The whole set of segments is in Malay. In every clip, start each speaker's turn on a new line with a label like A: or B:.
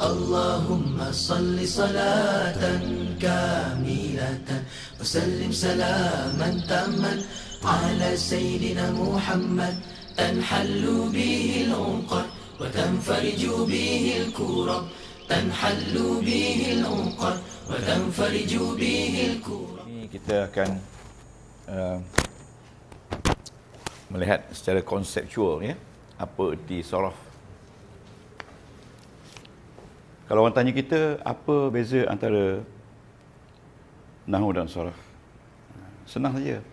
A: اللهم صل صلاة كاملة وسلم سلاما تاما على سيدنا محمد تنحل به العقد وتنفرج به الكرب تنحل به العقد وتنفرج به الكرب.
B: Ini kita akan melihat secara konseptual ya, apa erti saraf. Kalau orang tanya kita apa beza antara nahwu dan saraf, senang saja.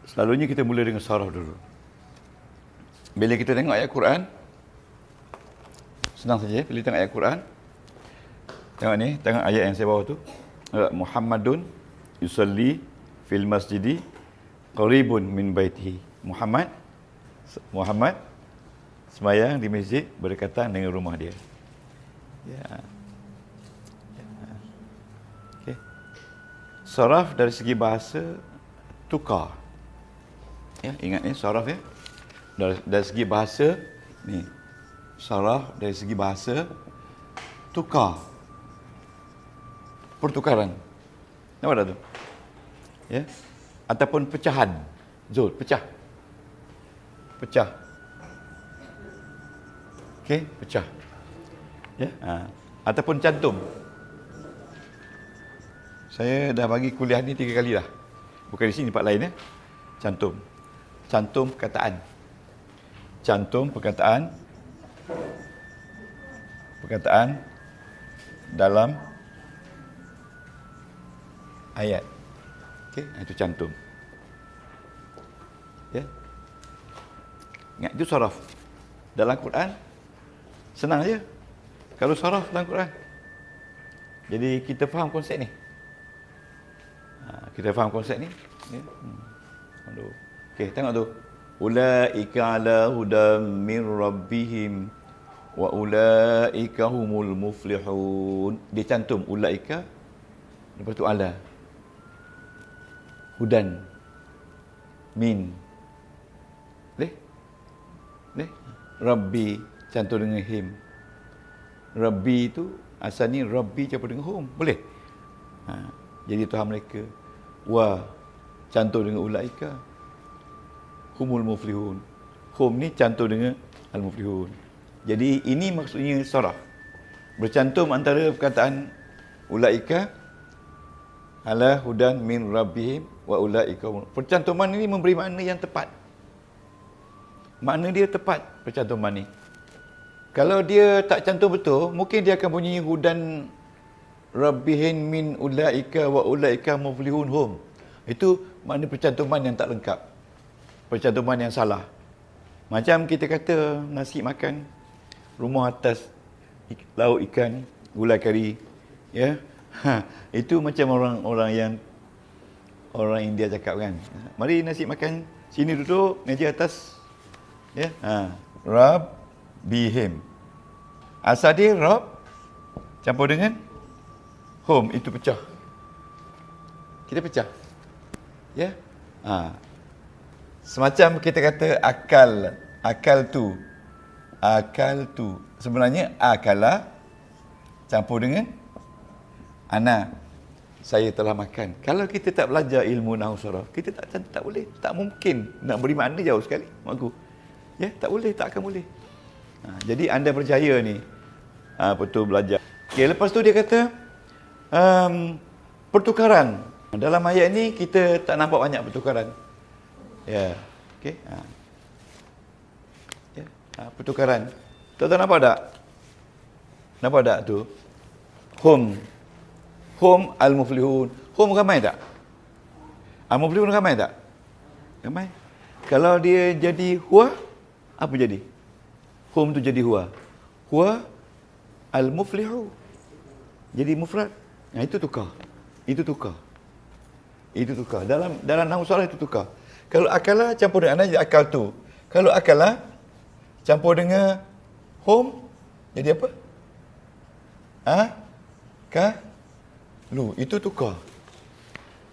B: Selalunya kita mula dengan saraf dulu. Bila kita tengok ayat Quran, senang saja. Bila tengok ayat Quran, tengok ni, tengok ayat yang saya bawa tu. Muhammadun yusalli fil masjidi qaribun min baitihi. Muhammad sembahyang di masjid berdekatan dengan rumah dia. Ya. Okey. Saraf dari segi bahasa tukar. Ya, ingat ni saraf ya. Dari segi bahasa ni. Saraf dari segi bahasa tukar. Pertukaran. Nampak tak tu? Ya. Ataupun pecahan. Zul, pecah. Pecah. Okey, pecah. Ya, ataupun cantum. Saya dah bagi kuliah ni 3 kali dah. Bukan di sini, tempat lain ya. Cantum. Cantum perkataan. Cantum perkataan. Perkataan dalam ayat. Okey, itu cantum. Ya. Ingat, itu saraf. Dalam Quran senang aja. Kalau saraf dalam Quran. Jadi kita faham konsep ni. Kita faham konsep ni. Ya. Okey, tengok tu. Ulaika ala hudam min rabbihim wa ulaika humul muflihun. Dia cantum ulaika, lepas tu ala. Hudan min. Leh. Rabbi cantum dengan him. Rabbi itu asalnya Rabbi campur dengan hum. Boleh? Jadi Tuhan mereka. Wa cantum dengan ulaika. Humul muflihun. Hum ni cantum dengan al-muflihun. Jadi ini maksudnya saraf. Bercantum antara perkataan ulaika ala hudan min rabbihim wa ulaika. Percantuman ini memberi makna yang tepat. Makna dia tepat percantuman ni. Kalau dia tak cantum betul, mungkin dia akan bunyi hudan rabbihin min ulaika wa ulaika muflihun hum. Itu makna percantuman yang tak lengkap. Percantuman yang salah. Macam kita kata nasi makan, rumah atas lauk ikan, gulai kari, ya. Itu macam orang India cakap kan. Mari nasi makan, sini duduk, meja atas. Ya. Rab bihim. Asal dia Rab campur dengan home, itu pecah. Kita pecah. Ya. Semacam kita kata akal tu. Sebenarnya akala campur dengan ana. Saya telah makan. Kalau kita tak belajar ilmu nahwu saraf, kita tak boleh, tak mungkin nak beri makna jauh sekali mak aku. Ya, tak boleh, tak akan boleh. Jadi anda percaya ni betul belajar. Okey, lepas tu dia kata pertukaran. Dalam ayat ni kita tak nampak banyak pertukaran. Ya. Okey. Ya, pertukaran. Tuan-tuan nampak tak? Nampak tak tu? Hum al-muflihun. Hum ramai tak? Al-muflihun ramai tak? Ramai. Kalau dia jadi huwa, apa jadi? Hum tu jadi huwa. Huwa al-muflihu. Jadi mufrad. Itu tukar. Itu tukar. Dalam nahwu saraf itu tukar. Kalau akala campur dengan ana jadi akal tu. Kalau akala campur dengan hum jadi apa? Lu, itu tukar.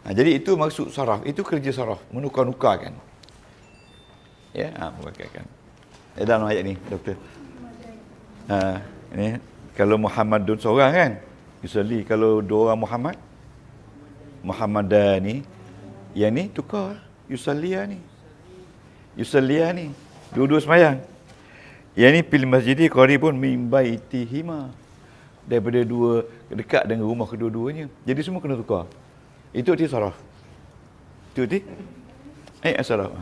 B: Jadi itu maksud saraf. Itu kerja saraf, menukar-nukarkan. Ya, menukarkan. Dalam ayat ni, doktor. Ini kalau Muhammadun seorang kan, yusalli. Kalau dua orang Muhammad, Muhammadani, yang ni tukar yusalliya ni. Yusalliya ni. Dua-dua semayang. Yang ni fil masjidi qaribun min baitihima. Daripada dua dekat dengan rumah kedua-duanya. Jadi semua kena tukar. Itu arti saraf. Itu arti saraf.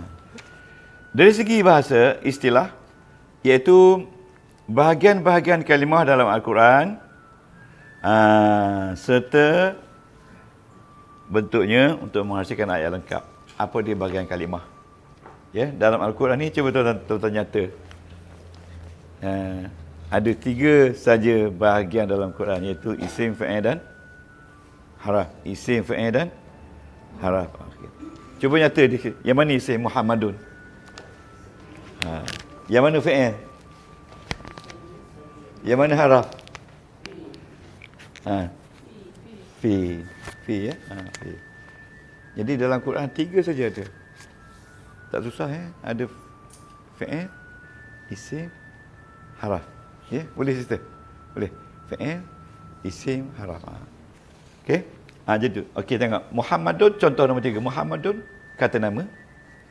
B: Dari segi bahasa, istilah, iaitu bahagian-bahagian kalimah dalam Al-Quran serta bentuknya untuk menghasilkan ayat lengkap. Apa dia bahagian kalimah? Ya, dalam Al-Quran ni cuba tuan-tuan nyata. Ada 3 saja bahagian dalam Quran, iaitu isim, fa'il dan haraf. Isim, fa'il dan haraf. Cuba nyata dia. Yang mana isim? Muhammadun. Yang mana fa'il? Yang mana haraf? Fi. Fi ya. Fi. Jadi dalam Quran 3 saja ada. Tak susah ya. Ada fa'il, isim, haraf. Ya, boleh sister? Boleh. Fa'il, isim, haraf. Okey. Jadi okey, tengok. Muhammadun contoh nombor 3. Muhammadun kata nama.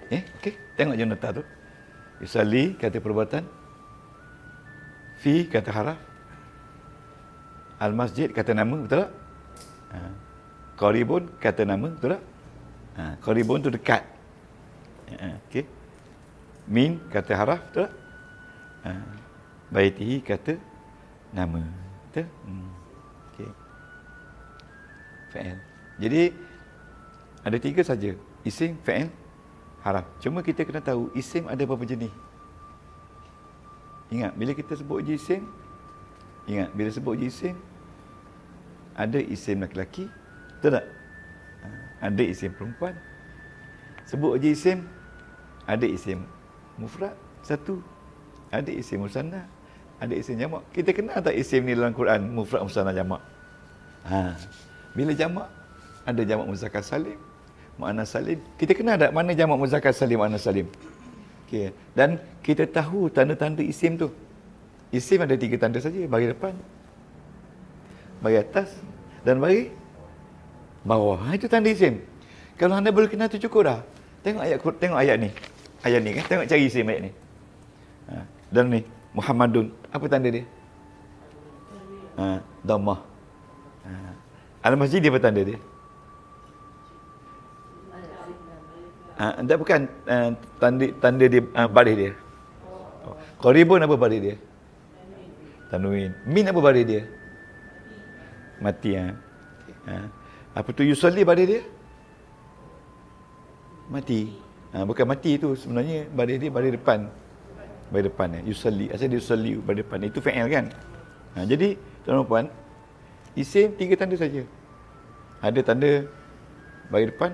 B: Okey. Tengok je nota tu. Yusalli kata perbuatan. Fi kata haraf. Al-masjid kata nama, betul tak? Qaribun kata nama, betul tak? Qaribun tu dekat. Okey. Min kata haraf, betul tak? Baitihi kata nama. Betul? Okey. Fa'il. Jadi ada 3 saja. Isim, fa'il, haraf. Cuma kita kena tahu isim ada berapa jenis. Ingat, bila kita sebut je isim, ada isim lelaki, betul tak? Ada isim perempuan. Sebut je isim, ada isim mufrad, satu. Ada isim musanna, ada isim jamak. Kita kenal tak isim ni dalam Quran, mufrad, musanna, jamak? Bila jamak, ada jamak muzakkar salim, muannas salim. Kita kenal tak mana jamak muzakkar salim, muannas salim? Okay. Dan kita tahu tanda-tanda isim tu. Isim ada 3 tanda saja, bagi depan, bagi atas dan bagi bawah. Itu tanda isim. Kalau anda boleh kenal tu cukup dah. Tengok ayat ni. Ayat ni kan, tengok cari isim ayat ni. Dan ni Muhammadun, apa tanda dia? Dhammah. Al-masjid dia apa tanda dia? Tak, bukan tanda dia, baris dia. Qaribun apa baris dia? Tanwin. Min apa baris dia? Mati. Apa tu yusalli baris dia? Mati. Bukan mati tu, sebenarnya baris dia baris depan. Baris depan yusalli. Asal dia yusalli baris depan. Itu fa'il kan? Jadi tuan-tuan puan, isim 3 tanda saja. Ada tanda bagi depan,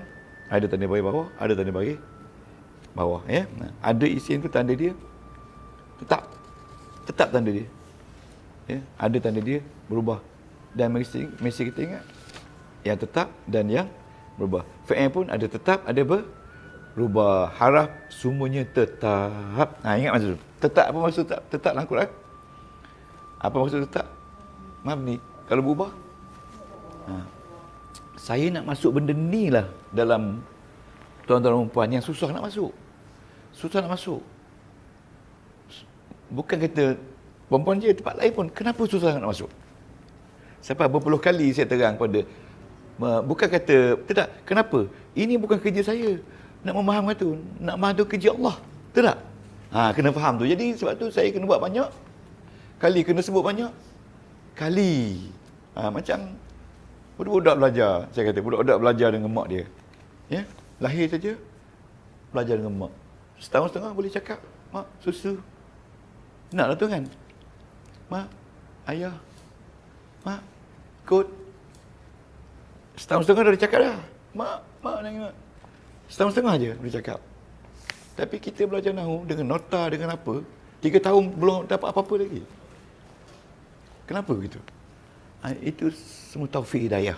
B: ada tanda bagi bawah, ada tanda bagi bawah, ya. Ada isim tu tanda dia tetap tanda dia. Ya, ada tanda dia berubah. Dan mesti kita ingat yang tetap dan yang berubah. Fa'il pun ada tetap, ada berubah. Haraf semuanya tetap. Ingat maksud tu. Tetap apa maksud tetap? Tetap dalam Quran. Apa maksud tetap? Mabni. Kalau berubah, saya nak masuk benda ni lah dalam tuan-tuan dan puan yang susah nak masuk. Susah nak masuk. Bukan kata perempuan je, tempat lain pun. Kenapa susah nak masuk? Sampai berpuluh kali saya terang pada, bukan kata, tidak, kenapa? Ini bukan kerja saya. Nak memahamkan tu. Nak memaham tu kerja Allah. Betul tak? Kena faham tu. Jadi sebab tu saya kena buat banyak kali, kena sebut banyak kali. Macam budak-budak belajar, saya kata budak-budak belajar dengan mak dia. Ya, lahir saja belajar dengan mak. Setahun setengah boleh cakap, mak, susu. Naklah tu kan? Mak, ayah. Mak, kot. Setahun setengah dah dia cakap dah. Mak nangis mak. Setahun setengah je boleh cakap. Tapi kita belajar nahu dengan nota, dengan apa, 3 tahun belum dapat apa-apa lagi. Kenapa begitu? Itu semua taufik hidayah.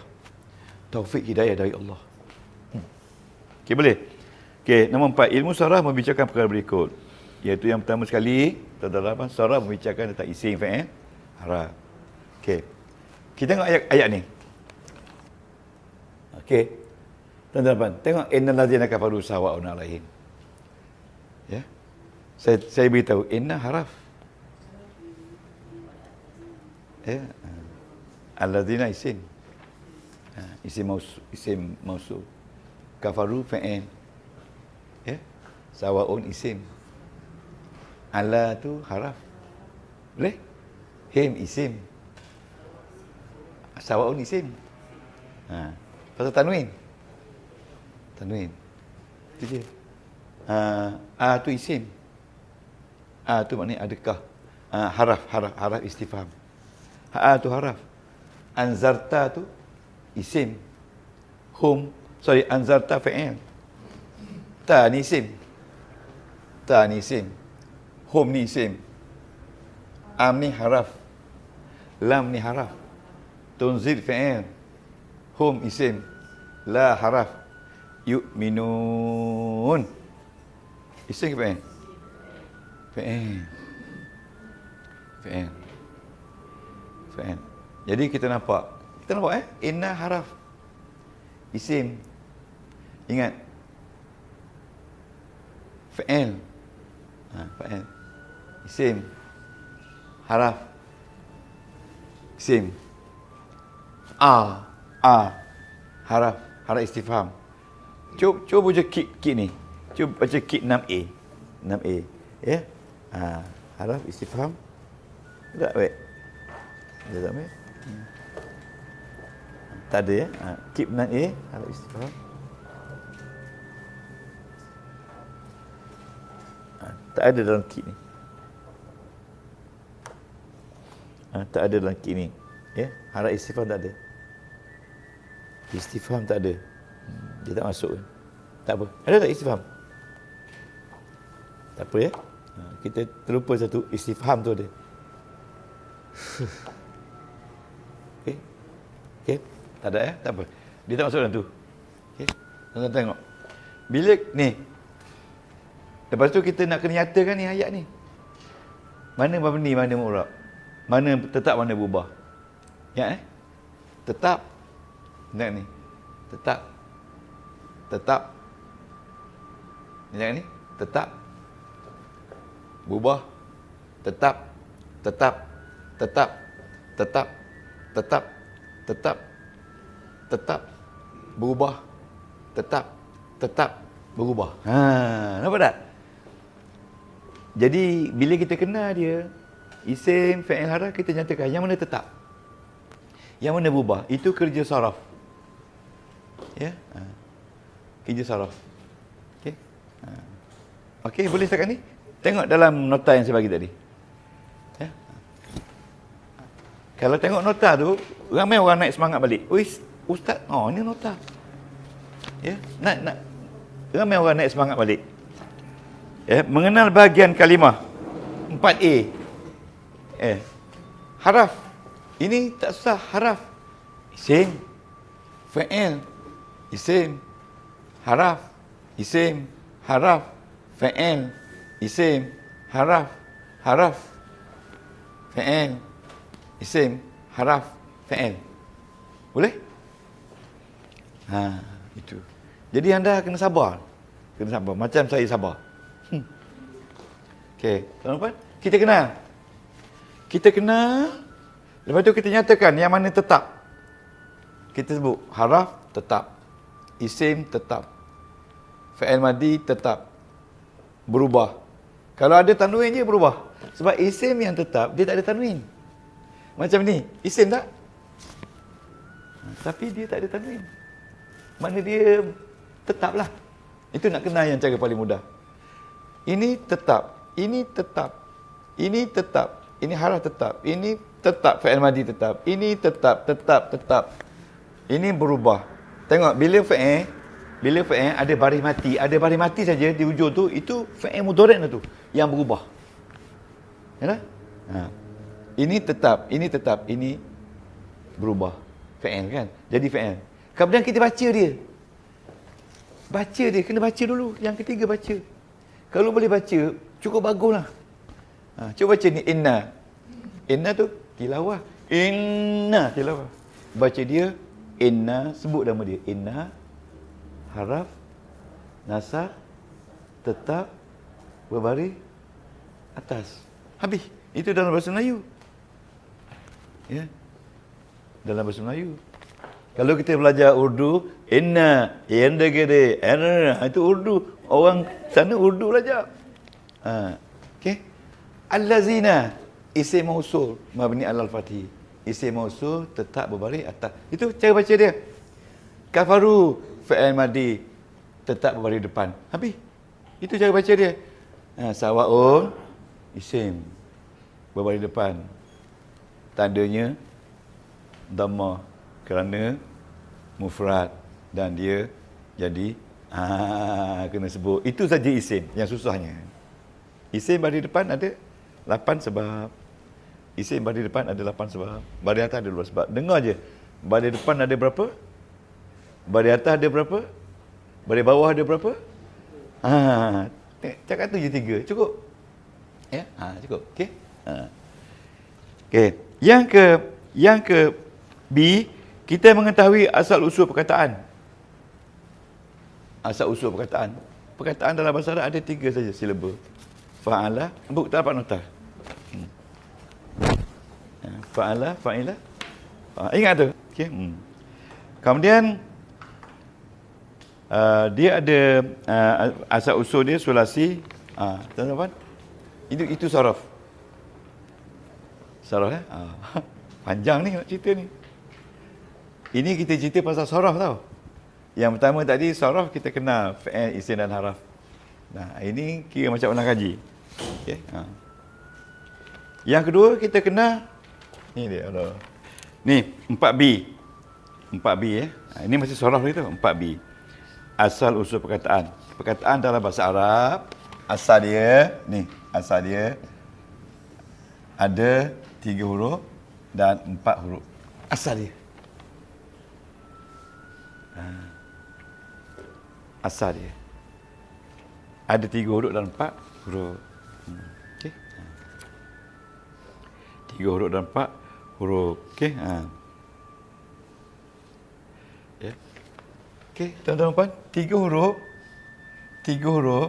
B: Taufik hidayah dari Allah. Okey, boleh? Okey, nombor 4. Ilmu sarah membicarakan perkara berikut. Iaitu yang pertama sekali, sarah membicarakan tentang isim, fa'il, haraf. Okey. Kita tengok ayat ni. Okey. Tuan-tuan, tengok innal ladzina kafaru sawa'un 'alaihim. Ya. Saya beritahu inna haraf. Ya. Alladzina isim. Isim mausul. Kafaru fa'il. Ya. Sawa'un isim. Ala tu haraf. Boleh? Him isim. Sawa'un isim. Pasal tanwin. Tanwin. Itu dia. A tu isim. A tu maknanya adakah. Haraf istifham. A tu haraf. Anzarta tu isim. Anzarta fa'il. Ta ni isim. Ta ni isim. Hum ni isim. Am ni haraf. Lam ni haraf. Tunzil fa'il. Hum isim. La haraf. Yu'minun. Isim ke fa'il? Fa'il. Fa'il. Fa'il. Jadi kita nampak inna haraf. Isim. Ingat. Fa'il. Fa'il. Isim. Haraf. Isim. Haraf istifham. Cuba baca kit ni. Cuba baca kit 6A. 6A. Ya. Haraf istifham. Tak baik. Tak baik. Tak ada ya. Kit 6A. Haraf istifham. Tak ada dalam kit ni. Tak ada dalam kit ni. Ya. Haraf istifham tak ada. Istifham tak ada. Dia tak masuk. Tak apa. Ada tak istifham? Tak apa ya. Kita terlupa satu. Istifham tu ada. Okey. Okey. Tak ada ya. Tak apa. Dia tak masuk dalam tu. Okey. Tuan-tuan tengok. Bila ni. Lepas tu kita nak kena nyatakan ni ayat ni. Mana mabni, mana mu'rab? Mana tetap, mana berubah? Ya Tetap. Tengok ni. Tetap. Tengok ni. Tetap. Berubah. Tetap. Berubah. Tetap. Berubah. Nampak tak? Jadi bila kita kenal dia, isim, fa'il, haraf, kita nyatakan yang mana tetap, yang mana berubah. Itu kerja saraf. Ya. Kerja saraf. Okey. Okey, boleh setakat ni? Tengok dalam nota yang saya bagi tadi. Ya. Kalau tengok nota tu, ramai orang naik semangat balik. Ustaz, ni nota. Ya, ramai orang naik semangat balik. Ya, mengenal bahagian kalimah 4A. Haraf. Ini tak susah, haraf. Isim, fa'il, isim, haraf, isim, haraf, fa'il, isim, haraf, fa'il, isim, haraf, fa'il. Boleh? Itu. Jadi anda kena sabar. Macam saya sabar. Okey, tuan-tuan, kita kenal. Lepas tu kita nyatakan yang mana tetap. Kita sebut haraf tetap, isim tetap, fa'il madi tetap, berubah. Kalau ada tanwin je berubah. Sebab isim yang tetap dia tak ada tanwin. Macam ni, isim tak? Tapi dia tak ada tanwin. Mana dia tetaplah. Itu nak kenal yang cara paling mudah. Ini tetap, ini tetap, ini tetap, ini haraf tetap, ini tetap, fa'il madi tetap, ini tetap. Ini berubah. Tengok bila fa'il ada baris mati saja di hujung tu, itu fa'il mudhari' tu yang berubah. Ya tak? Ini tetap, ini berubah. Fa'il kan? Jadi fa'il. Kemudian kita baca dia. Kena baca dulu. Yang ketiga baca. Kalau boleh baca, cukup baguslah. Cuba baca ni inna. Inna tu tilawah. Inna tilawah. Baca dia inna, sebut nama dia. Inna, haraf, nasab, tetap, berbaris, atas. Habis. Itu dalam bahasa Melayu. Ya. Dalam bahasa Melayu. Kalau kita belajar Urdu, inna, yanda gede, itu Urdu. Orang sana Urdu belajar. Okey. Allazina, isim mausul mabni alal fathi. Isim mausul tetap berbaris atas. Itu cara baca dia. Kafaru, fi'il madi tetap berbaris depan. Habis. Itu cara baca dia. Sawaun, isim berbaris depan. Tandanya dhamma kerana mufrad dan dia jadi kena sebut. Itu saja isim yang susahnya. Isim baris depan ada 8 sebab. Isim baris depan ada 8 sebab. Baris atas ada 12 sebab. Dengar je. Baris depan ada berapa? Baris atas ada berapa? Baris bawah ada berapa? Cakap tu je 3. Cukup? Ya? Cukup. Okey? Okey. Yang ke B, kita mengetahui asal usul perkataan. Asal usul perkataan. Perkataan dalam bahasa Arab ada 3 saja silaba. Fa'ala, tak dapat nota. Fa'ala, fa'ila. Ingat tu. Okey. Kemudian dia ada asal usul dia sulasi. Tuan-tuan. Itu saraf. Saraf panjang ni nak cerita ni. Ini kita cerita pasal saraf tau. Yang pertama tadi saraf kita kenal fi'il, isim dan haraf. Nah, ini kira macam orang kaji. Okey. Yang kedua kita kenal ni dia. Ni 4B. 4B ini masih saraf lagi tu. 4B. Asal usul perkataan. Perkataan dalam bahasa Arab, asal dia ni, asal dia ada 3 huruf dan 4 huruf. Asal dia. Asal dia. Ada 3 huruf dan 4 huruf. Okey. 3 huruf dan 4 huruf. Okey. Ya. Okey, tuan-tuan puan, 3 huruf. 3 huruf.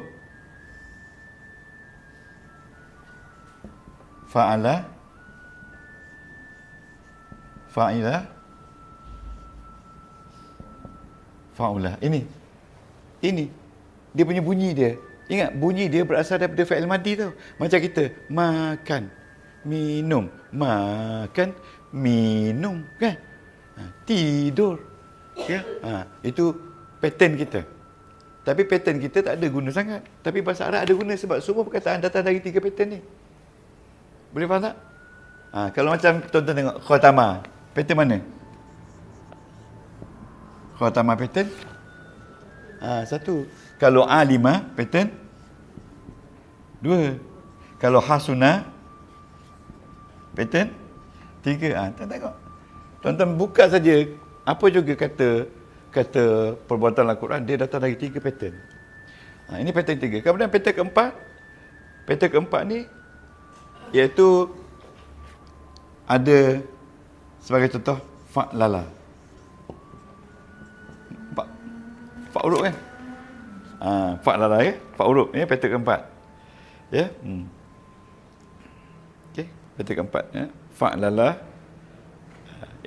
B: Fa'ala, fa'ila, fa'ula. Ini dia punya bunyi dia. Ingat, bunyi dia berasal daripada fi'il madi tau. Macam kita makan, minum, makan, minum, kan? Tidur. Ya? Itu pattern kita. Tapi pattern kita tak ada guna sangat. Tapi bahasa Arab ada guna sebab semua perkataan datang dari 3 pattern ni. Boleh faham tak? Kalau macam tuan-tuan tengok khatamah, pattern mana? Khatamah pattern? Satu. Kalau alimah, pattern? 2. Kalau hasuna, pattern? 3. Tengok. Tuan-tuan buka saja apa juga kata perbuatan Al-Quran, dia datang dari 3 pattern. Ini pattern 3. Kemudian pattern keempat. Pattern keempat ni iaitu ada sebagai contoh fa'lala. 4 huruf kan? Fa'lala ya, 4 huruf ya, pattern keempat. Ya. Okey, pattern keempat ya. Fa'lala.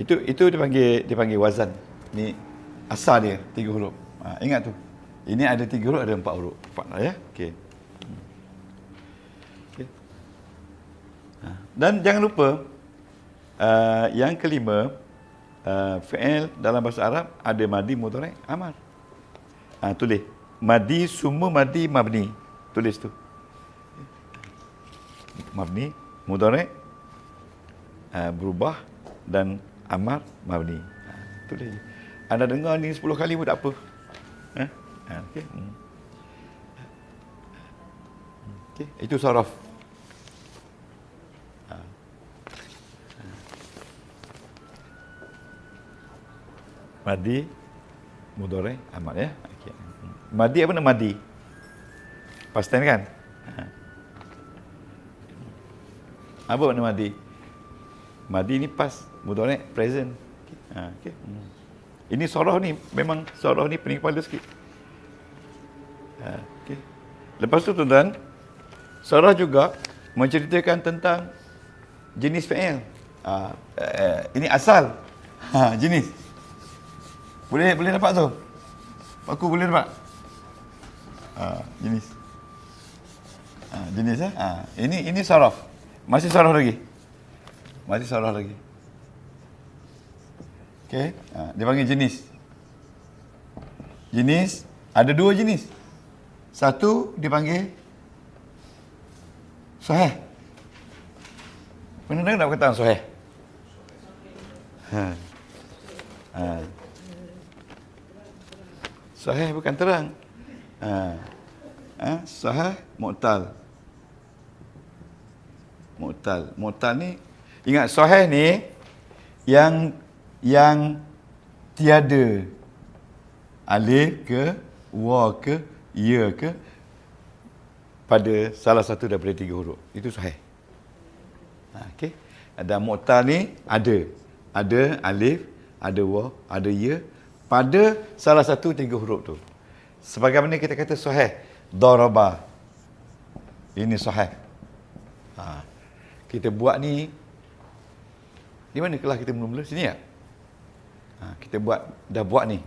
B: Itu dipanggil wazan. Ni asal dia 3 huruf. Ingat tu. Ini ada 3 huruf, ada 4 huruf. Fa'lala ya. Okey. Dan jangan lupa yang kelima, fi'il dalam bahasa Arab ada madi, mudhari', amar. Tulis madi, semua madi, mabni. Tulis tu. Mabni, mudhari', berubah dan amar, mabni. Tulis. Anda dengar ni 10 kali pun tak apa. Okey. Okey, itu saraf. Madi, mudhari', amar ya. Okay. Madi apa nama madi? Past tense kan? Apa makna madi? Madi ni past, mudhari' present. Okey. Ini surah ni memang surah ni pening kepala sikit. Okey. Lepas tu tuan-tuan, surah juga menceritakan tentang jenis fi'il. Ini asal. Jenis. Boleh dapat tu? Aku boleh dapat? Jenis. Jenis ini saraf. Masih saraf lagi. Okey, dia panggil jenis. Jenis ada dua jenis. Satu dipanggil sahih. Pernah dengar tak perkataan sahih? Sahih bukan terang. Sahih mu'tal. Mu'tal ni, ingat sahih ni yang tiada alif ke, wa ke, ya ke pada salah satu daripada 3 huruf. Itu sahih. Okey. Dan mu'tal ni ada alif, ada wa, ada ya pada salah satu 3 huruf tu. Sebagaimana kita kata sahih, daraba. Ini sahih. Kita buat ni di mana kelas kita mula-mula? Sini tak? Kita dah buat ni.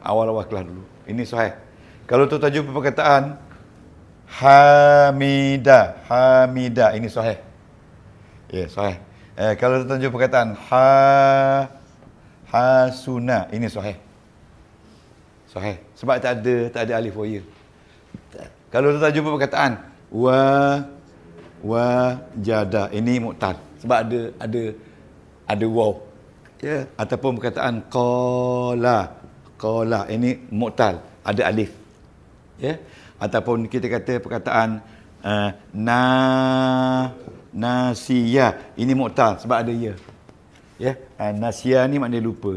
B: Awal-awal kelas dulu. Ini sahih. Kalau tuan-tuan jumpa perkataan Hamidah, ini sahih. Ya, sahih. Kalau tuan-tuan jumpa perkataan Hasuna, ini sahih. Sahih. Sebab tak ada alif wa ya. Kalau tuan-tuan jumpa perkataan wajada, ini mu'tal. Sebab ada waw. Ya, ataupun perkataan qala, ini mu'tal, ada alif. Ya, ataupun kita kata perkataan nasiya, ini mu'tal sebab ada ya. Ya, nasiya ni maknanya lupa.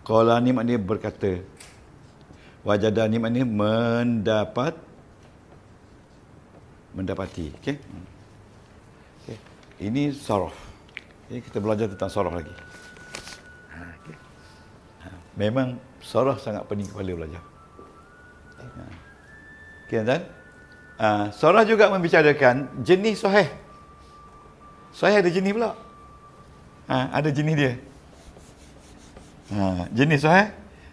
B: Qala ni maknanya berkata. Wajada ni maknanya mendapati. Okey. Ini saraf. Kita belajar tentang saraf lagi. Okay. Memang saraf sangat pening kepala belajar. Okey, tuan. Saraf juga membicarakan jenis sahih. Sahih ada jenis pula. Ada jenis dia. Jenis sahih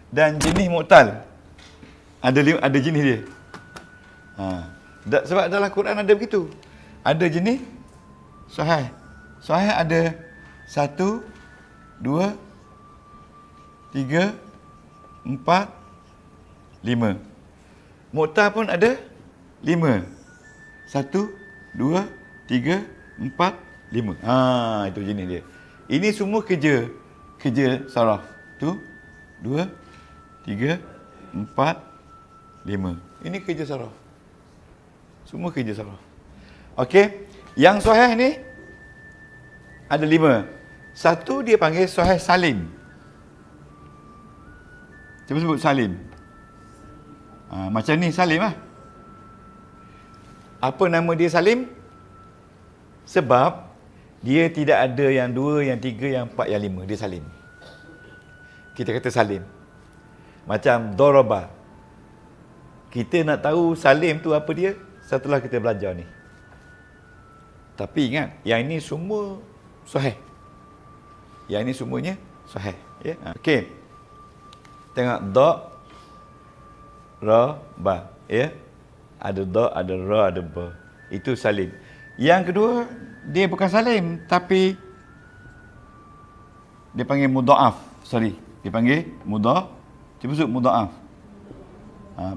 B: dan jenis mu'tal. Ada jenis dia. Sebab dalam Quran ada begitu. Ada jenis sahih. Sahih ada 1, 2, 3, 4, 5. Mu'tal pun ada 5. 1, 2, 3, 4, 5. Itu jenis dia. Ini semua kerja saraf. 1, 2, 3, 4, 5. Ini kerja saraf. Semua kerja saraf. Okey. Yang sahih ni ada 5. Satu dia panggil sahih salim. Cuba sebut salim. Macam ni salim lah. Apa nama dia salim? Sebab dia tidak ada yang 2, yang 3, yang 4, yang 5. Dia salim. Kita kata salim. Macam daraba. Kita nak tahu salim tu apa dia setelah kita belajar ni. Tapi ingat, yang ini semua sahih. Yang ini semuanya sahih. Ya? Okey. Tengok da, ra, ba. Ya? Ada da, ada ra, ada ba. Itu salim. Yang kedua, dia bukan salim, tapi dia panggil mudha'af. Dia panggil mudha'af. Cuba sebut mudha'af.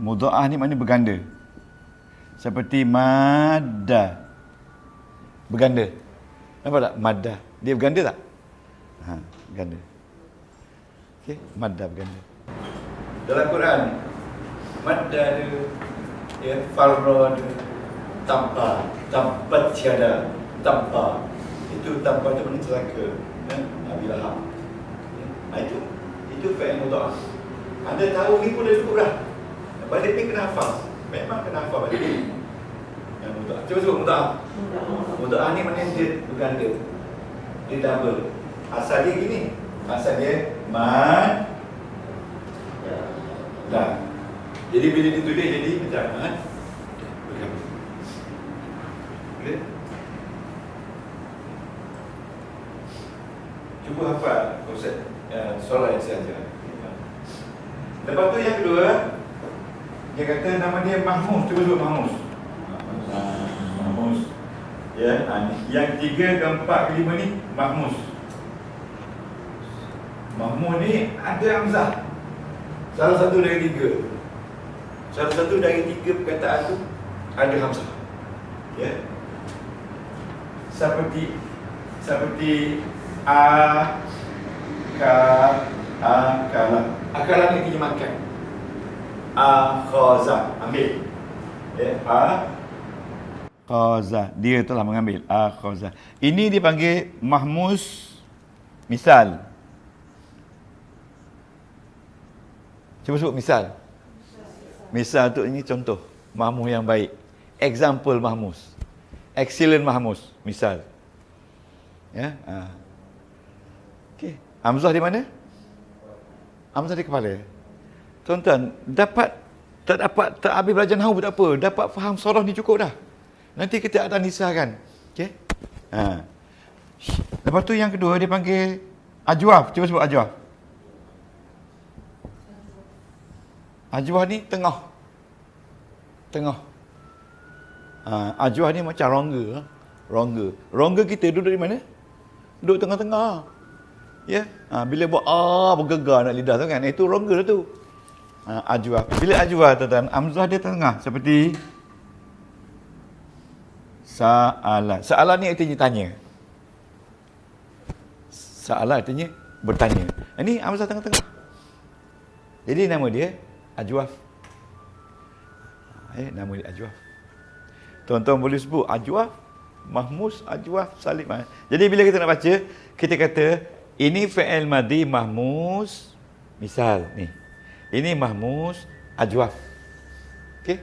B: Mudha'af ni maknanya berganda. Seperti madda. Berganda. Nampak tak? Madda. Dia berganda tak? Berganda. Okey, madda berganda. Dalam Quran, madda ada, ya, farra ada, tampa, tampat tiada, tampa. Itu tampa tu maknanya celaka. Nabi Lahab. Itu fi'il mudha'af. Anda tahu ni pun dah cukup dah. Balik ni kena hafal. Memang kena hafal balik ni. Yang mudah. Cuba sebut mudah. Mudah ni maknanya dia berganda. Dia double. Asal dia gini. Asal dia man dah. Jadi bila ditulis jadi macam man berganda. Boleh? Cuba hafal konsep soalan saja. Lepas tu yang kedua, dia kata nama dia Mahmus. Cuba sebut Mahmus. Mahmus. Ya, yang tiga, keempat, kelima ni Mahmus. Mahmus ni ada hamzah. Salah satu dari tiga. Salah satu dari tiga perkataan tu ada hamzah. Ya. Seperti akalah. Akalah ni artinya makan. Akhaza, ambil. Ya, akhaza, dia telah mengambil. Akhaza. Ini dipanggil mahmus misal. Cuba sebut misal. Misal tu ini contoh mahmus yang baik. Example mahmus. Excellent mahmus, misal. Ya, okey. Hamzah di mana? Hamzah di kepala. Tuan-tuan, tak habis belajar nahwu pun tak apa. Dapat faham surah ni cukup dah. Nanti kita akan nisahkan. Okey? Lepas tu yang kedua dia panggil ajwaf. Cuba sebut ajwaf. Ajwaf ni tengah. Ajwaf ni macam rongga. Rongga kita duduk di mana? Duduk tengah-tengah. Ya. Bila buat bergegar nak lidah tu kan. Itu rongga tu. Ajwaf. Bila ajwaf tuan-tuan, hamzah dia tengah seperti sa'ala. Sa'ala ni artinya tanya. Sa'ala artinya bertanya. Ini hamzah tengah-tengah. Jadi nama dia ajwaf. Nama dia ajwaf. Tuan-tuan boleh sebut ajwaf, mahmus, ajwaf, salib. Jadi bila kita nak baca, kita kata ini fi'il madhi mahmus. Misal ni. Ini mahmus ajwaf. Okey?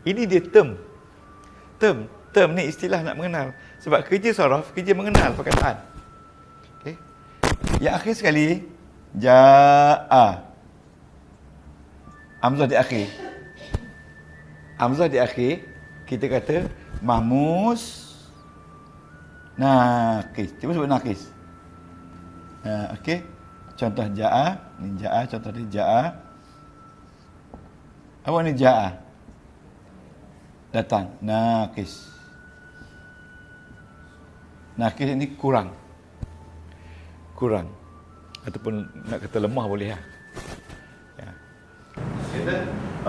B: Ini dia term. Term ni istilah nak mengenal. Sebab kerja saraf, kerja mengenal perkataan. Okey? Yang akhir sekali, ja'a. Hamzah di akhir. Hamzah di akhir, kita kata mahmus naqis. Cuba sebut naqis. Okey. Contoh ja'a, ni ja'a, contoh ni ja'a. Apa ni ja'a? Datang, naqis. Naqis ini kurang. Ataupun nak kata lemah boleh lah. Ya.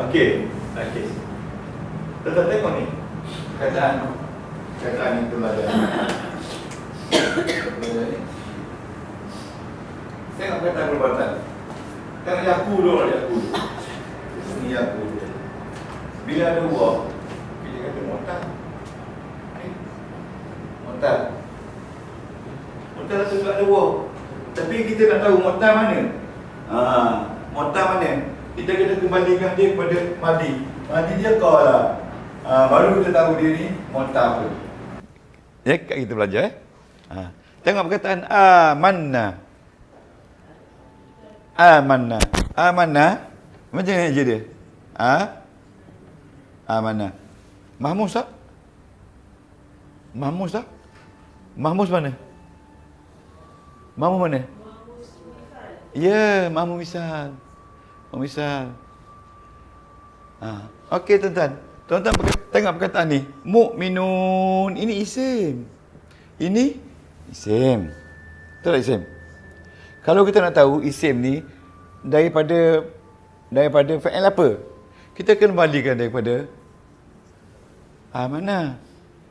B: Okey, naqis. Tuan-tuan tengok ni. Kataan itu belajar. Tengok kataan perbuatan. Tengok yaku dulu, yaku. Ini yaku. Bila ada waw, kita kata mu'tal. Mu'tal. Mu'tal tu juga ada waw. Tapi kita nak tahu mu'tal mana? Mu'tal mana? Kita kena kembalikan dia kepada madi. Madi dia qala. Baru kita tahu dia ni mu'tal apa. Ya, kita belajar. Tengok perkataan amanna. Amanna. Macam mana je dia? Amanna. Mahmus tak? Mahmus mana? Mahmus mana? Ya, mahmus misal. Misal. Okey tuan-tuan. Tuan-tuan tengok perkataan ni. Mukminun. Ini isim. Ini isim. Betul tak isim? Kalau kita nak tahu isim ni daripada fi'il apa? Kita kembalikan daripada amanah.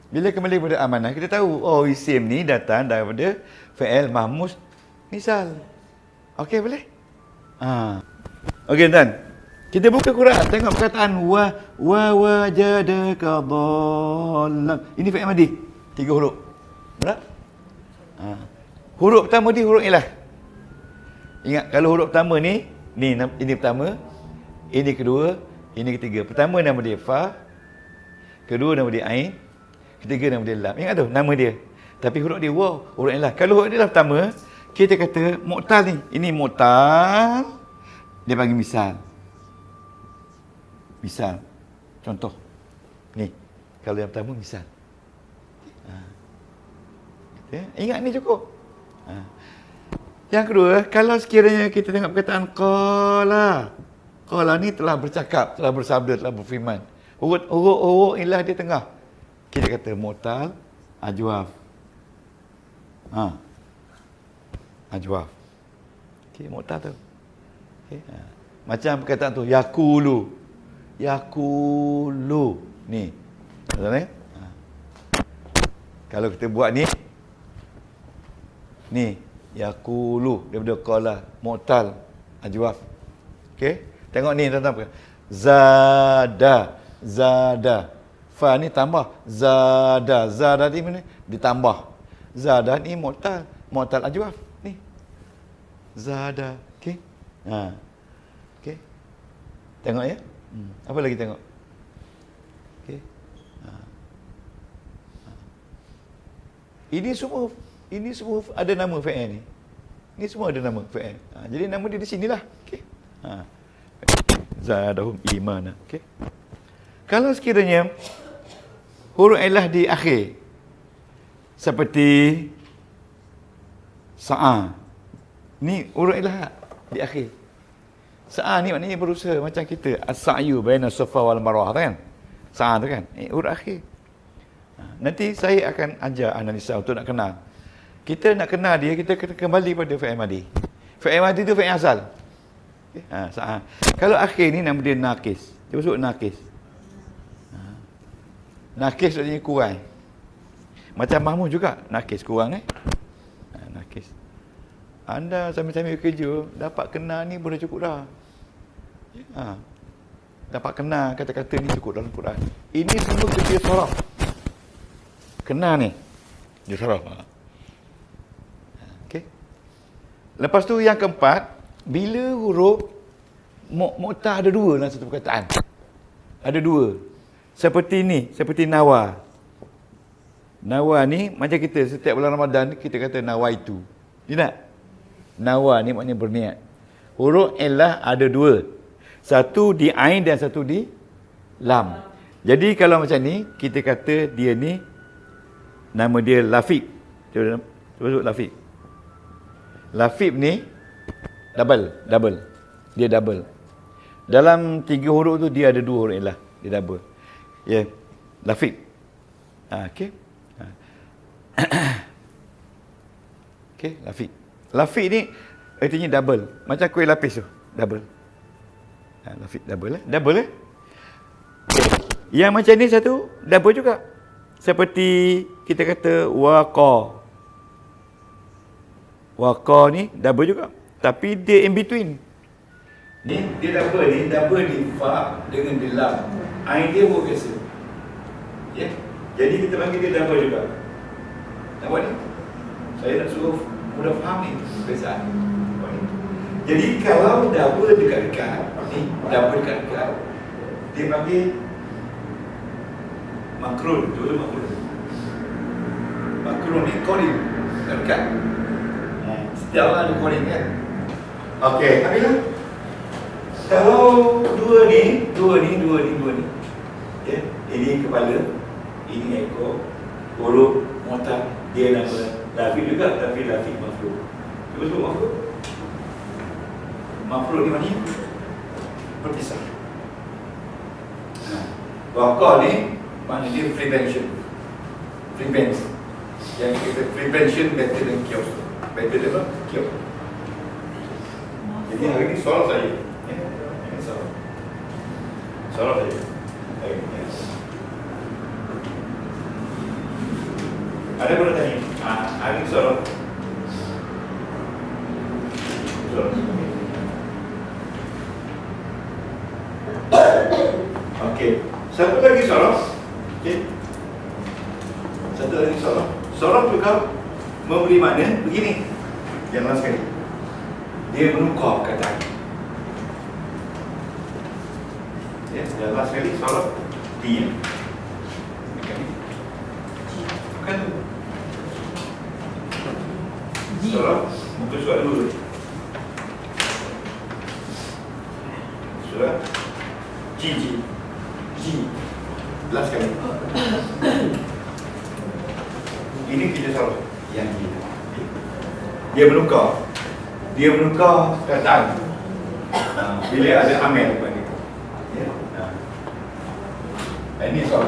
B: Bila kembali kepada amanah, kita tahu isim ni datang daripada fi'il mahmus misal. Okey boleh? Okey tuan. Kita buka Quran, tengok perkataan wa wajadaka dhallan. Ini fi'il madhi. 3 huruf. Betul? Huruf pertama dia huruf ilah. Ingat kalau huruf pertama ni ini pertama, ini kedua, ini ketiga. Pertama nama dia fa, kedua nama dia ain, ketiga nama dia lam. Ingat tu nama dia. Tapi huruf dia waw, huruf ilah. Kalau huruf dia dah pertama, kita kata mu'tal ni. Ini mu'tal. Dia bagi misal. Misal. Contoh. Ni. Kalau yang pertama misal. Ingat ni cukup. Yang kedua, kalau sekiranya kita tengok perkataan qala. Qala ni telah bercakap, telah bersabda, telah berfirman. Huruf ilah di tengah. Kita kata mu'tal, ajwaf. Ajwaf. Okey, mu'tal tu. Okey. Macam perkataan tu, yakulu. Yakulu. Ni. Betul ni? Kalau kita buat ni, ni yakulu daripada qala, mu'tal, ajwaf. Okey? Tengok ni tuan-tuan. Zada, zada. Fa ni tambah, zada. Zada ni mana? Ditambah. Zada ni mu'tal, mu'tal ajwaf. Ni. Zada. Okey? Okey. Tengok ya. Apa lagi tengok? Okey. Ini semua ada nama fa'il ni. Ini semua ada nama fa'il. Jadi nama dia di sinilah. Okey. Zadahum imana. Okey. Kalau sekiranya huruf ilah di akhir seperti sa'a. Ni huruf ilah di akhir. Sa'a ni maknanya berusaha macam kita as-sa'yu baina safa wal marwah kan. Sa'a tu kan. Huruf akhir. Nanti saya akan ajar analisa untuk nak kenal. Kita nak kenal dia, kita kena kembali pada fi'il madi. Fi'il madi tu fi'il asal. Okay. Sa'a. Kalau akhir ni nama dia naqis. Dia sebut naqis. Naqis maksudnya kurang. Macam mahmud juga, naqis kurang naqis. Anda sambil-sambil kerja, dapat kenal ni boleh cukup dah. Dapat kenal kata-kata ni cukup dalam Quran. Ini semua kerja saraf. Kenal ni. Dia saraf. Okey. Lepas tu yang keempat, bila huruf mu'tal ada dua dalam satu perkataan. Ada dua. Seperti ni, seperti nawa. Nawa ni macam kita setiap bulan Ramadan kita kata nawaitu. Tidak? Nawa ni maknanya berniat. Huruf ilah ada dua. Satu di ain dan satu di lam. Jadi kalau macam ni, kita kata dia ni nama dia lafib. Cuba sebut lafib. Lafib ni double. Dia double. Dalam 3 huruf tu dia ada 2 huruf ilah. Dia double. Ya, lafib. Okey. Okey, lafib. Lafib ni artinya double. Macam kuih lapis tu, double. Lafib double Double Yang macam ni satu double juga. Seperti kita kata waqa. Waqa ni double juga. Tapi dia in between. Ni dia double di fa dengan di lam. Ain dia huruf biasa. Ya. Jadi kita panggil dia double juga. Nampak ni? Saya nak suruh mudah faham ni perbezaan. Jadi kalau double dekat-dekat, ni double dekat-dekat, dia panggil makrun. Betul makrun. Makrun ni korin dekat. Setiap orang ada korin kan? Okey, habislah. Kalau dua ni. Ya, ini kepala, ini ekor, huruf mu'tal, dia nama lafib juga, tapi lafib maf'ul. Cuba sebut maf'ul. Maf'ul ni maknanya berpisah. Waqa ni maknanya dia prevention. Yang kita prevention better than cure. Better than apa? Cure. Jadi hari ni soal saya. Ini soal. Soal saya. Ada pun tanya. Hari ni soal. Okey. Satu lagi soal. Okey. Satu lagi soal. Soal juga memberi makna begini. Jangan sekali. Dia menukar perkataan. Ya, jelas sekali soal dia. Surah, muka surat dulu. Surah Ji. Last kali. Ini kita salah. Yang ini. Dia menukar kataan. Bila ada amel depan dia. Ya. Ini soal.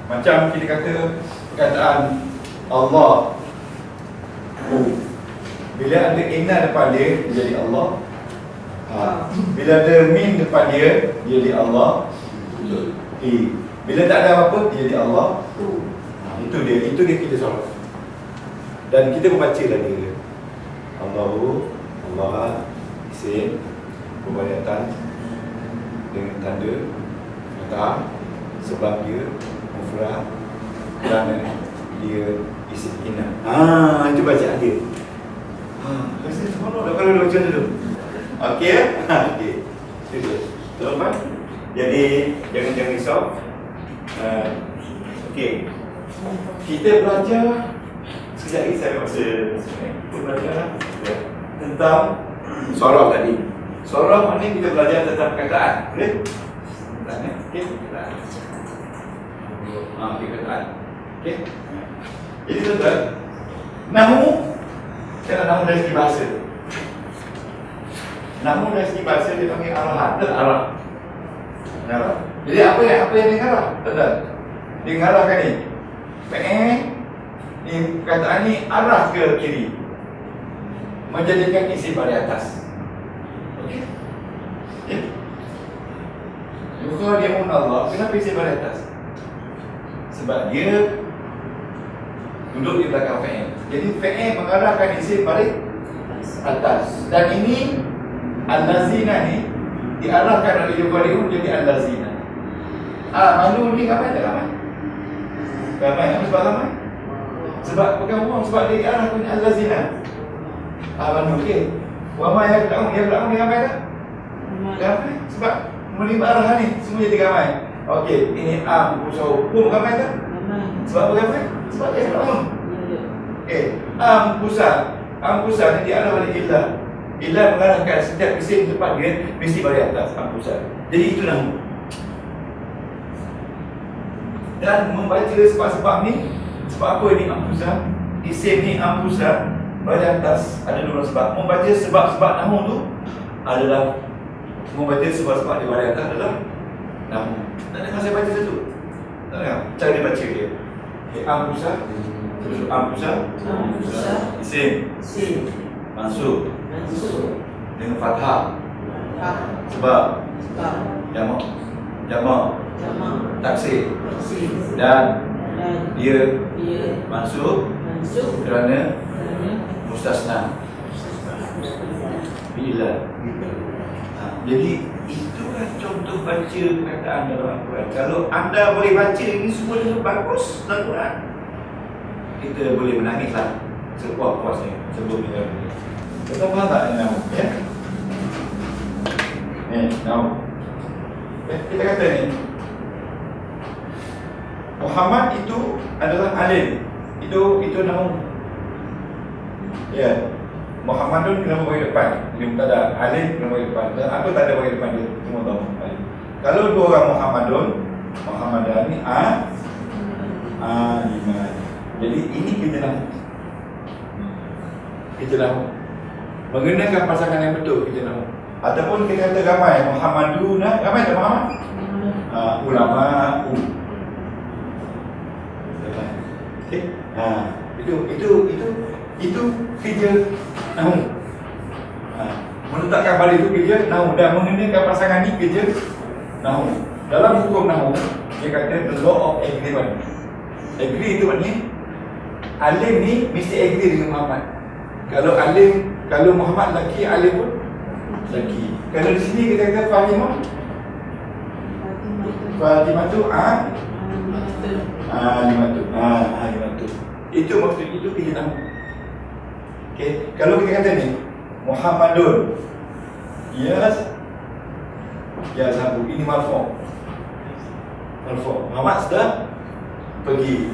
B: Macam kita kata perkataan Allah. Bila ada inna depan dia jadi Allah. Bila ada min depan dia jadi Allah. Bila tak ada apa-apa dia jadi Allah. Itu dia kita soal. Dan kita membaca lagi Allah isim perbuatan dengan tanda kata sebab dia mufrad kerana dia isim inna. Itu bacaan dia. Rasa seronok kalau dia baca dulu. Okey ya? Okey. Itu. Tuan-tuan. Jadi jangan risau. Okey. Kita belajar sekejap lagi saya masa kita belajar tentang surah tadi. Surah ni kita belajar tentang perkataan. Boleh? Okey. Perkataan. Okey. Jadi tuan-tuan, nahu dari segi bahasa. Nahu dari segi bahasa dia panggil arahan. Arah. Jadi apa yang dia ngarah? Tuan-tuan. Dia ngarahkan ni. Ni perkataan ni arah ke kiri. Menjadikan isim pada atas. Okey. Ya. Kalau dia Allah, kenapa isim pada atas? Sebab dia duduk di belakang fa'il. Jadi fa'il mengarahkan isim balik atas. Dan ini al-lazina ni diarahkan oleh Yughariun jadi al-lazina. Malu ni ramai tak ramai? Ramai. Apa sebab ramai? Sebab bukan uang, sebab dia diarahkan al-lazina. Malu okey. Wa ma yaqla'un ni ramai tak? Ramai. Sebab menerima arahan ni semua jadi ramai. Okey, ini usaha hukum ramai tak? Sebab apa ramai? Sebab dia ramai. Ampusa ni diarah oleh ilah. Ilah mengarahkan setiap isim tempat dia mesti balik atas ampusa. Jadi itu nama. Dan membaca sebab-sebab ni, sebab apa ni ampusa? Isim ni ampusa balik atas ada dua sebab. Membaca sebab-sebab nama tu adalah membaca sebab-sebab di balik atas adalah nama. Tak ada saya baca satu. Tak ada. Cara dia baca dia. Ampusa isim mansub dengan fathah sebab jamak taksir dan dia mansub kerana mustasna bila. Jadi itulah contoh baca perkataan dalam Al-Quran. Kalau anda boleh baca ini semua dengan bagus dalam Al-Quran, kita boleh menangislah sepuas-puasnya sebelum kita. Kita faham tak ini nama? Ya? Ni, nama. Kita kata ni Muhammad itu adalah alim. Itu nama. Ya. Muhammadun nama bagi depan. Dia tak ada alim nama bagi depan. Apa tak ada bagi depan dia? Semua tahu. Kalau dua orang Muhammadan ni aliman. Jadi ini kita dah mengenakan pasangan yang betul kita nak. Ataupun kita kata ramai Muhammaduna, ramai tak Muhammad? Ulama. Okey. Itu kerja nahu. Meletakkan balik itu kerja nahu dan mengenakan pasangan ni kerja nahu. Dalam hukum nahu dia kata the law of agreement. Agree itu maknanya alim ni mesti agree dengan Muhammad. Kalau Muhammad lelaki, alim pun lelaki. Kalau di sini kita kata Fatimah tu Alimatu. Itu maksud itu kita tahu. Okey, kalau kita kata ni Muhammadun. Yes. Ya sahabu ini marfu'. Muhammad sudah pergi.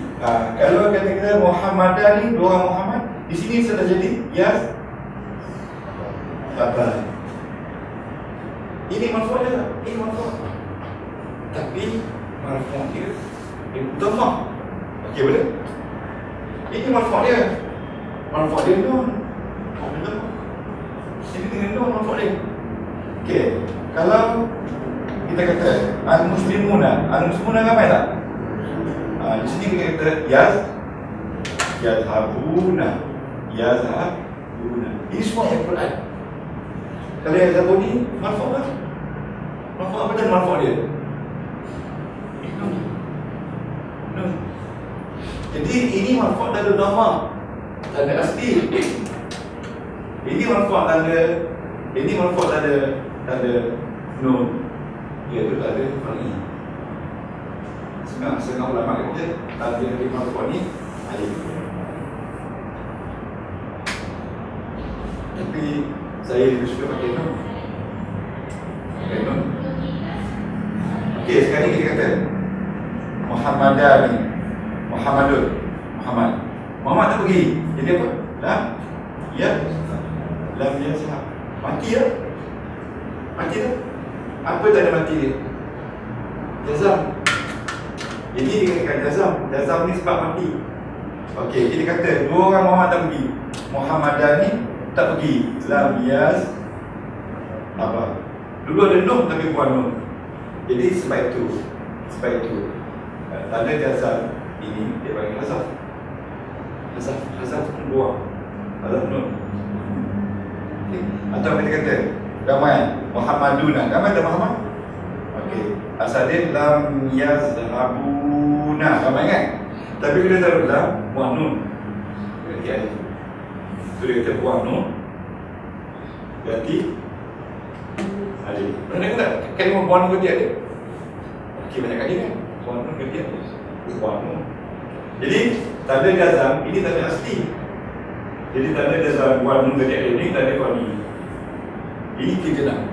B: Kalau kata-kata Muhammadan ni, dua orang Muhammad, di sini sudah jadi Yas Baba. Ini marfu' dia, ini marfu'. Tapi marfu' dia utama. Okey, boleh? Ini marfu' dia. Marfu' dia nun. Ini dengan nun marfu' dia. Okey, kalau kita kata al-muslimuna ramai tak? Di sini kita kata yazhabuna. Ini semua ayat Quran. Kalau yazhabun ni marfu' apa? Marfu' apa dan marfu' dia? Nun. Jadi ini marfu' tanda dhamma, tanda asli. Ini marfu' tanda nun. Iaitu tanda far'i. Setengah ulama kata tanda marfu' ni alif. Tapi saya lebih suka pakai nun. Okey, sekarang ni kita kata Muhammadani. Muhammad tak pergi. Jadi apa? Lam yazhab. Mati tak? Apa tanda mati dia? Jazam. Jadi dikatakan jazam ni sebab mati. Okey, kita kata dua orang Muhammad tak pergi. Muhammadani tak pergi. Lam yazhab. Apa? Dulu ada nun tapi bukan nun. Jadi sebab itu tanda jazam ini dia panggil hazaf. Hazaf buang. Hazaf nun. Atau kita kata ramai Muhammaduna. Ramai tak Muhammad? Okey. Asal dia lam yazhabuna. Ramai kan? Tapi kita taruh lam buang nun. Berarti alif. So dia kata buang nun. Berarti alif. Pernah dengar tak? Kalimah buang nun berarti alif? Okey, banyak kali kan? Buang nun berarti alif. Buang nun. Jadi tanda jazam ini tanda asli. Jadi tanda jazam buang nun berarti alif ni tanda far'i. Ini kita nak